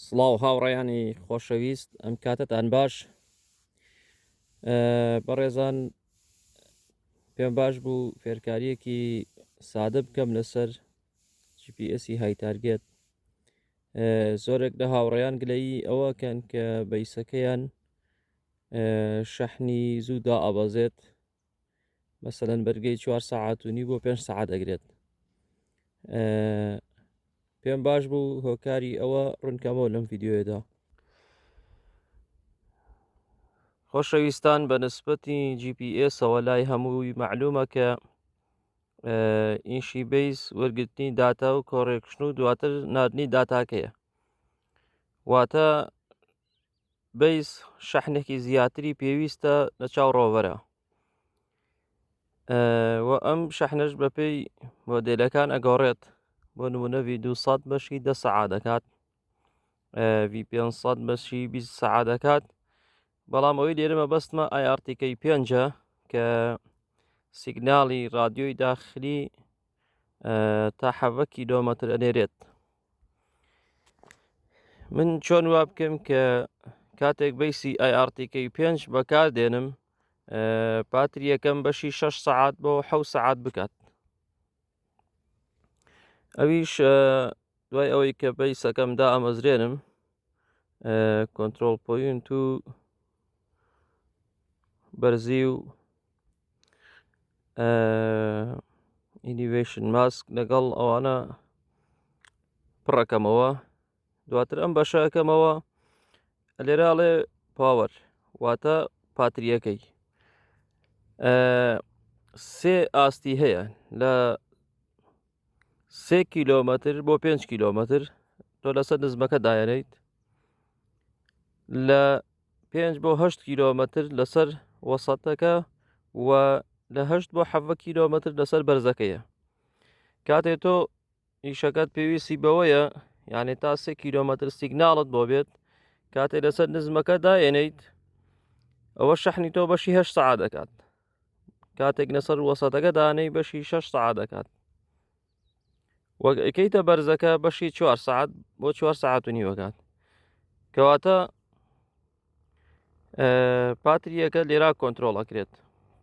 سڵاو هاوڕێیانی خۆشەویست، ئەم کاتتان باش. بەڕێزان، پێم باش بوو فێرکاریەکی سادە بکەم لەسەر GPS های تارگێت. زۆرێک لە هاوڕێیان گلەیی ئەوەکەن کە بەیسەکەیان شەحنی زوودا ئەبەزێت، مەسەلەن بەرگەی 4 سەعات و نی بۆ 5 سەعات ئەگرێت. پێم باش بوو هۆکاری ئەوە ڕوونکەمەوە لەم ڤیددیۆیەدا. خۆشەویستان، بە نسبەتی GPS-ئەوە لای هەمووی معلومە کە ئیشی بەیس وەرگرتنی داتا و کۆڕێکشن و دواتر نردنی داتاکەیە. واتە بەیس شەحنێکی زیاتری پێویستە لە چاو ڕۆڤەرە و ئەم شەحنەش بەپێی مۆدێلەکان ئەگۆڕێت. بۆ نمونە V200 بەشی 10 سەعات دەکات، V500 بەشی 20 سەعات دەکات. بەڵام ئەوەی لێرە مەبەستمە IRTK5 کە سیگناڵی رادیۆی داخلی تا 7 کیلۆمەتر ئەنێرێت. من چۆن وا بکەم کە کاتێک بەیسی IRTK5 بەکاردێنم پاتریەکەم بەشی 6 سەعات بۆ 7 سەعات بکات. ئەویش دوای ئەوەی کە بەیسەکەمدا ئەمەزرێنم کۆنترۆل پۆینت و بەرزی و ئینیڤێشن ماسک لەگەڵ ئەوانە پڕەکەمەوە. دواتر ئەم بەشەکەمەوە لێراڵێ پاوەر، واتە پاتریەکەی 3 ئاستی هەیە لە 3 کیلۆمەتر بۆ 5 کیلۆمەتر. تۆ لەسەر نزمەکە دایەنیت، لە 5 بۆ 8 کیلۆمەتر لەسەر وەسەتەکە و لە 8 بۆ 7 کیلۆمەتر لەسەر بەرزەکەیە. کاتێک تۆ ئیشەکەت پێویستی بەوەیە، یعنی تا 3 کیلۆمەتر سیگناڵت بۆ بێت، کاتێک لەسەر نزمەکە دایەنیت ئەوە شەحنی تۆ بەشی 8 سەعات دەکات. کاتێک لەسەر وەسەتەکە دانەی بەشی 6 سەعات دەکات. وەکەیتە بەرزەکە بەشی 4 سەعات بۆ 4 سەعات و نیوەکات. کەواتە پاتریەکە لێرا کۆنترۆڵ ئەکرێت.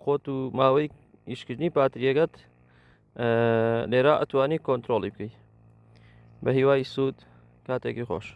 خۆت و ماوەی ئیشکردنی پاتریەکەت لێرا ئەتوانی کۆنترۆڵی بکەیت. بە هیوای سوود، کاتێکی خۆش.